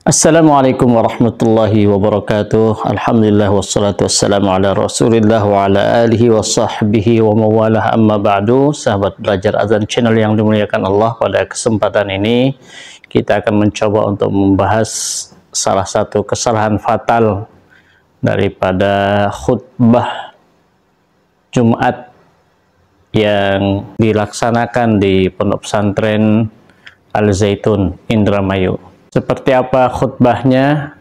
Assalamualaikum warahmatullahi wabarakatuh. Alhamdulillah wassalatu wassalamu ala rasulillah wa ala alihi wa sahbihi wa mawalah, amma ba'du. Sahabat belajar azan channel yang dimuliakan Allah, pada kesempatan ini kita akan mencoba untuk membahas salah satu kesalahan fatal daripada khutbah Jumat yang dilaksanakan di Pondok Pesantren Al-Zaitun, Indramayu. Seperti apa khutbahnya?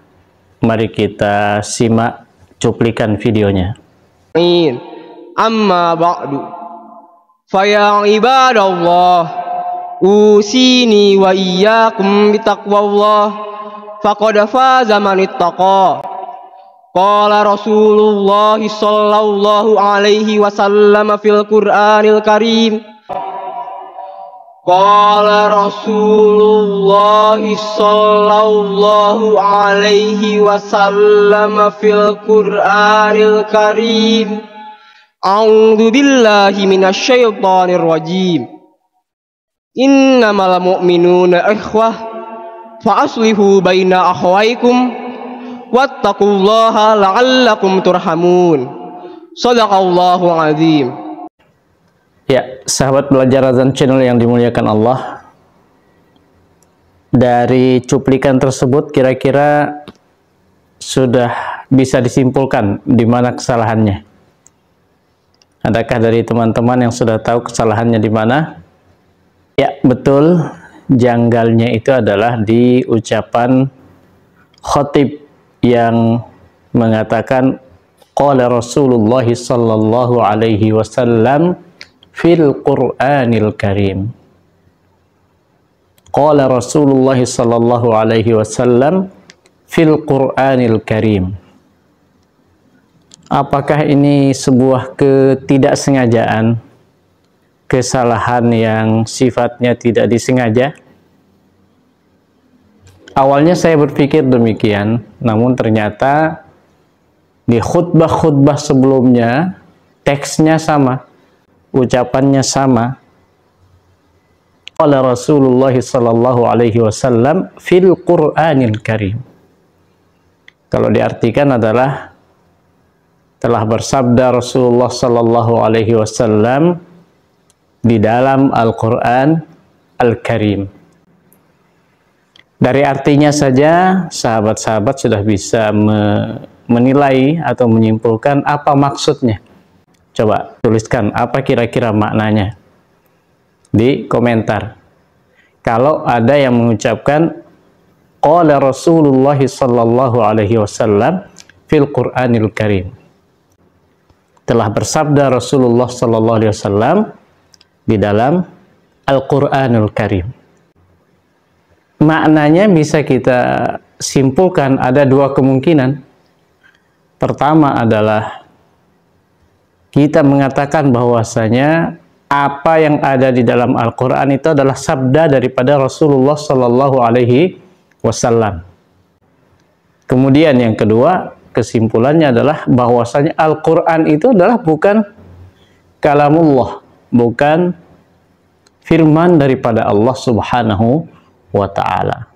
Mari kita simak cuplikan videonya. Amma ba'du, faya ibadallah, usini wa iyyakum bitaqwallah, faqad faza man ittaqa. Qala Rasulullah sallallahu alaihi wasallam fil Qur'anil Karim. Qala Rasulullah sallallahu alaihi wasallam fil Qur'anil Karim. A'udzu billahi minasyaitonir rajim. Innamal mu'minuna ikhwah fa aslihu baina akhwaykum wattaqullaha la'allakum turhamun. Shadaqallahu azim. Ya, sahabat belajar azan channel yang dimuliakan Allah, dari cuplikan tersebut kira-kira sudah bisa disimpulkan di mana kesalahannya. Adakah dari teman-teman yang sudah tahu kesalahannya di mana? Ya, betul, janggalnya itu adalah di ucapan khatib yang mengatakan qala Rasulullah sallallahu alaihi wasallam fil Qur'anil Karim. Qala Rasulullah sallallahu alaihi wasallam fil Qur'anil Karim. Apakah ini sebuah ketidaksengajaan, kesalahan yang sifatnya tidak disengaja? Awalnya saya berpikir demikian, namun ternyata di khutbah-khutbah sebelumnya teksnya sama, ucapannya sama. Qala Rasulullah sallallahu alaihi wasallam fil Qur'anil Karim. Kalau diartikan adalah telah bersabda Rasulullah sallallahu alaihi wasallam di dalam Al-Qur'an Al-Karim. Dari artinya saja sahabat-sahabat sudah bisa menilai atau menyimpulkan apa maksudnya. Coba tuliskan apa kira-kira maknanya di komentar. Kalau ada yang mengucapkan qala Rasulullah sallallahu alaihi wasallam fil Qur'anil Karim, telah bersabda Rasulullah sallallahu alaihi wasallam di dalam Al-Qur'anul Karim. Maknanya bisa kita simpulkan ada dua kemungkinan. Pertama adalah kita mengatakan bahwasanya apa yang ada di dalam Al-Quran itu adalah sabda daripada Rasulullah Sallallahu Alaihi Wasallam. Kemudian yang kedua, kesimpulannya adalah bahwasanya Al-Quran itu adalah bukan kalamullah, bukan firman daripada Allah Subhanahu wa Ta'ala.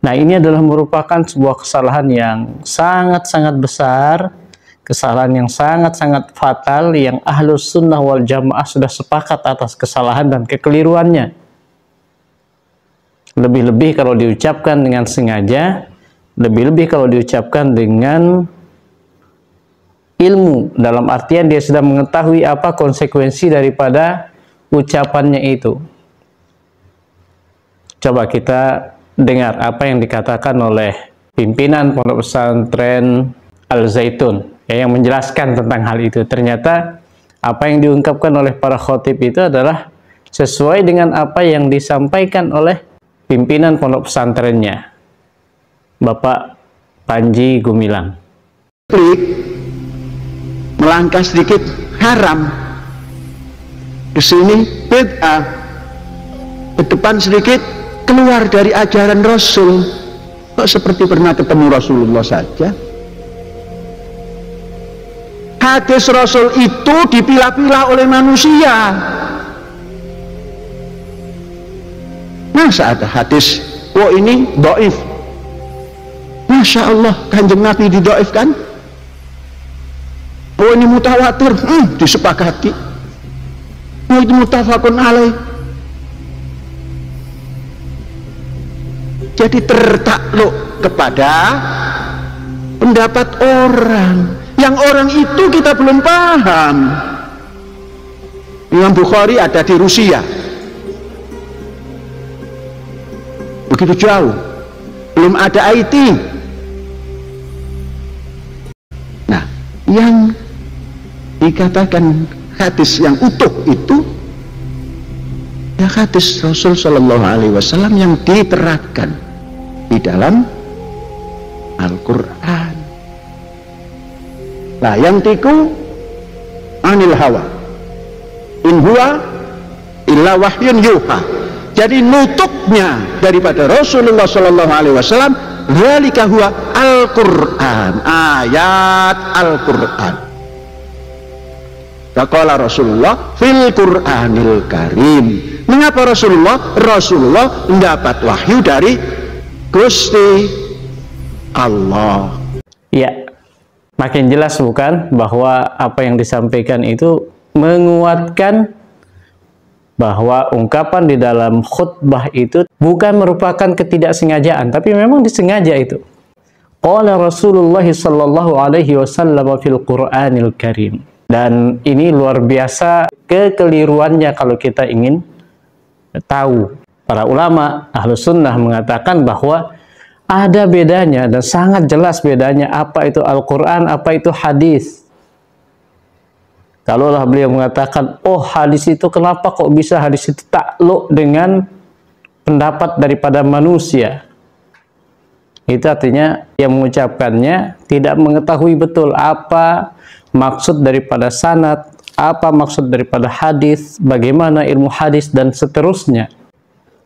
Nah, ini adalah merupakan sebuah kesalahan yang sangat-sangat besar, kesalahan yang sangat-sangat fatal, yang Ahlus Sunnah wal Jamaah sudah sepakat atas kesalahan dan kekeliruannya. Lebih-lebih kalau diucapkan dengan sengaja, lebih-lebih kalau diucapkan dengan ilmu, dalam artian dia sudah mengetahui apa konsekuensi daripada ucapannya itu. Coba kita dengar apa yang dikatakan oleh pimpinan Pondok Pesantren Al-Zaitun, yang menjelaskan tentang hal itu. Ternyata apa yang diungkapkan oleh para khotib itu adalah sesuai dengan apa yang disampaikan oleh pimpinan pondok pesantrennya, Bapak Panji Gumilang. Melangkah sedikit haram, ke sini bid'ah, ke depan sedikit keluar dari ajaran Rasul. Kok seperti pernah ketemu Rasulullah saja? Hadis Rasul itu dipilah-pilah oleh manusia. Masa ada hadis, oh ini dhaif, Masya Allah, Kanjeng Nabi didoifkan. Oh ini mutawatir, disepakati. Oh itu mutafakun alaih. Jadi tertakluk kepada pendapat orang, yang orang itu kita belum paham. Imam Bukhari ada di Rusia, begitu jauh, belum ada IT. Nah, yang dikatakan hadis yang utuh itu ya hadis Rasul Shallallahu Alaihi Wasallam yang diterapkan di dalam Al-Quran. Lah yang tiku anil hawa in huwa illa wahyun yuha. Jadi nutupnya daripada Rasulullah Shallallahu Alaihi Wasallam dzalika huwa Al-Quran, ayat Al-Quran. Faqala Rasulullah fil Qur'anil Karim. Mengapa Rasulullah? Rasulullah mendapat wahyu dari Gusti Allah. Ya, makin jelas bukan bahwa apa yang disampaikan itu menguatkan bahwa ungkapan di dalam khutbah itu bukan merupakan ketidaksengajaan, tapi memang disengaja itu. Qala Rasulullah sallallahu alaihi wasallam fil Qur'anil Karim. Dan ini luar biasa kekeliruannya kalau kita ingin tahu. Para ulama Ahlus Sunnah mengatakan bahwa ada bedanya dan sangat jelas bedanya apa itu Al-Quran, apa itu hadis. Kalaulah beliau mengatakan, oh hadis itu kenapa kok bisa hadis itu takluk dengan pendapat daripada manusia. Itu artinya yang mengucapkannya tidak mengetahui betul apa maksud daripada sanad, apa maksud daripada hadis, bagaimana ilmu hadis dan seterusnya.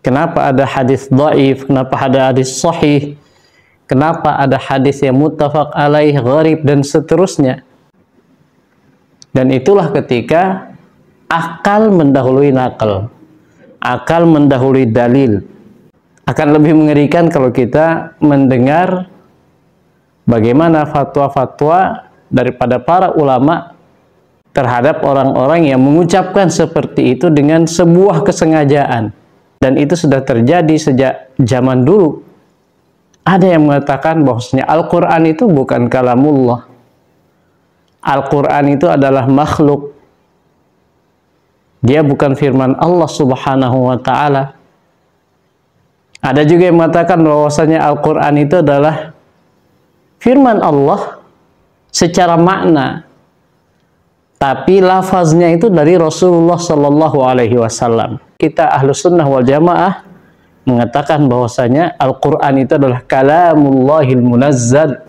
Kenapa ada hadis dhaif, kenapa ada hadis sahih, kenapa ada hadis yang muttafaq alaih, gharib dan seterusnya. Dan itulah ketika akal mendahului nakal, akal mendahului dalil. Akan lebih mengerikan kalau kita mendengar bagaimana fatwa-fatwa daripada para ulama terhadap orang-orang yang mengucapkan seperti itu dengan sebuah kesengajaan. Dan itu sudah terjadi sejak zaman dulu. Ada yang mengatakan bahwasanya Al-Quran itu bukan kalamullah. Al-Quran itu adalah makhluk. Dia bukan firman Allah Subhanahu wa ta'ala. Ada juga yang mengatakan bahwasanya Al-Quran itu adalah firman Allah secara makna, tapi lafaznya itu dari Rasulullah Sallallahu Alaihi Wasallam. Kita Ahlus Sunnah wal Jamaah mengatakan bahwasanya Al-Quran itu adalah kalamullahil munazzal,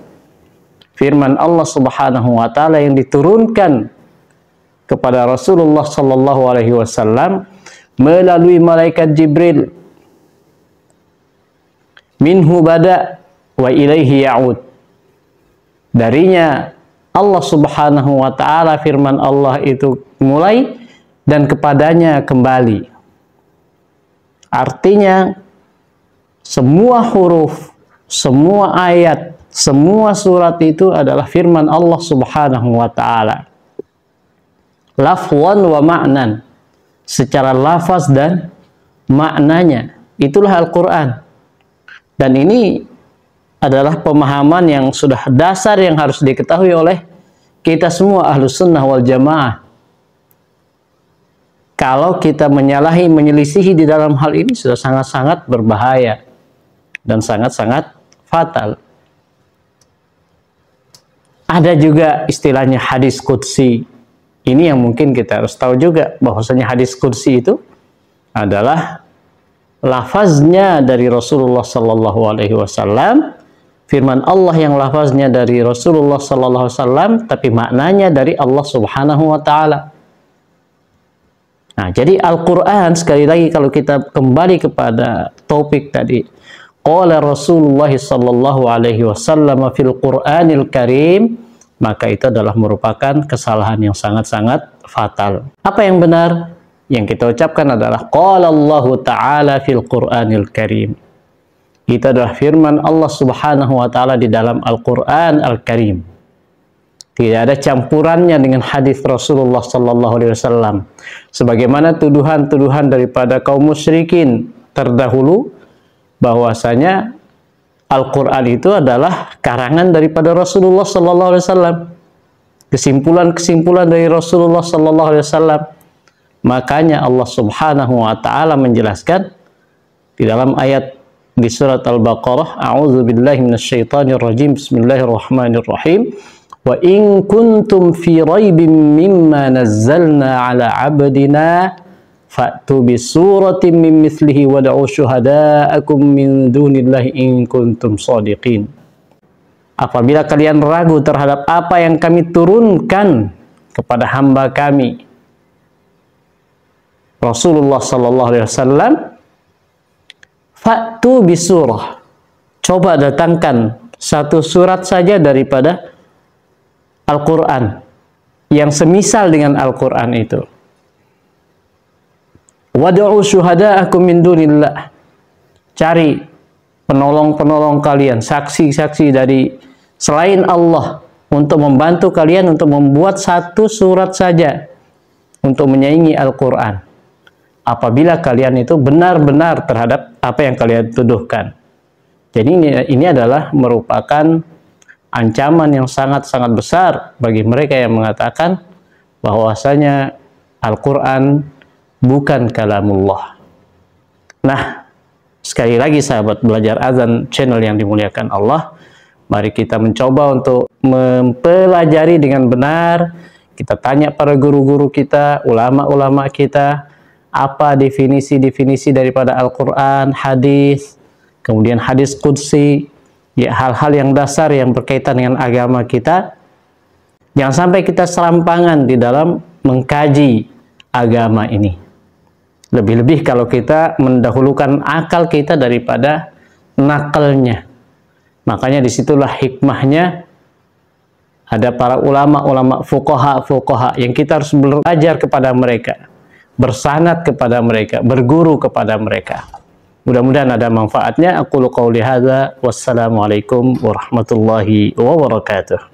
firman Allah Subhanahu Wa Taala yang diturunkan kepada Rasulullah Sallallahu Alaihi Wasallam melalui malaikat Jibril. Minhu bada wa ilaihi ya'ud. Darinya Allah Subhanahu wa ta'ala, firman Allah itu mulai dan kepadanya kembali. Artinya semua huruf, semua ayat, semua surat itu adalah firman Allah Subhanahu wa ta'ala. Lafwan wa ma'nan, secara lafaz dan maknanya. Itulah Al-Quran. Dan ini adalah pemahaman yang sudah dasar yang harus diketahui oleh kita semua Ahlus Sunnah wal Jamaah. Kalau kita menyalahi, menyelisihi di dalam hal ini sudah sangat-sangat berbahaya dan sangat-sangat fatal. Ada juga istilahnya hadis qudsi. Ini yang mungkin kita harus tahu juga, bahwasanya hadis qudsi itu adalah lafaznya dari Rasulullah Sallallahu Alaihi Wasallam, firman Allah yang lafaznya dari Rasulullah Sallallahu Alaihi Wasallam, tapi maknanya dari Allah Subhanahu Wa Taala. Nah, jadi Al-Quran, sekali lagi kalau kita kembali kepada topik tadi, qala Rasulullah Sallallahu Alaihi Wasallam fil Qur'anil Karim, maka itu adalah merupakan kesalahan yang sangat-sangat fatal. Apa yang benar? Yang kita ucapkan adalah qala Allah Ta'ala fil Qur'anil Karim. Itu adalah firman Allah Subhanahu wa taala di dalam Al-Qur'an Al-Karim. Tidak ada campurannya dengan hadis Rasulullah sallallahu alaihi wasallam. Sebagaimana tuduhan-tuduhan daripada kaum musyrikin terdahulu bahwasanya Al-Qur'an itu adalah karangan daripada Rasulullah sallallahu alaihi wasallam. Kesimpulan-kesimpulan dari Rasulullah sallallahu alaihi wasallam. Makanya Allah Subhanahu wa taala menjelaskan di dalam ayat di surat Al-Baqarah, a'udzubillahi minasyaitonir rajim, bismillahirrahmanirrahim, wa in kuntum fi raibin mimma nazzalna ala 'abdina fa'tu bi suratin min mithlihi wad'u syuhada'akum min dunillahi in kuntum shadiqin. Apabila kalian ragu terhadap apa yang kami turunkan kepada hamba kami Rasulullah sallallahu alaihi wasallam, fa'tu bisurah, coba datangkan satu surat saja daripada Al-Quran yang semisal dengan Al-Quran itu. Wad'u syuhada'akum min dunillah, cari penolong-penolong kalian, saksi-saksi dari selain Allah untuk membantu kalian untuk membuat satu surat saja untuk menyaingi Al-Quran. Apabila kalian itu benar-benar terhadap apa yang kalian tuduhkan. Jadi ini adalah merupakan ancaman yang sangat-sangat besar bagi mereka yang mengatakan bahwasanya Al-Quran bukan kalamullah. Nah, sekali lagi sahabat belajar azan channel yang dimuliakan Allah, mari kita mencoba untuk mempelajari dengan benar. Kita tanya para guru-guru kita, ulama-ulama kita, apa definisi-definisi daripada Al-Quran, hadis, kemudian hadis qudsi, ya hal-hal yang dasar yang berkaitan dengan agama kita. Jangan sampai kita serampangan di dalam mengkaji agama ini. Lebih-lebih kalau kita mendahulukan akal kita daripada nakalnya. Makanya disitulah hikmahnya ada para ulama-ulama fuqaha yang kita harus belajar kepada mereka, bersanad kepada mereka, berguru kepada mereka. Mudah-mudahan ada manfaatnya. Aqulu qouli hadza, wassalamualaikum warahmatullahi wabarakatuh.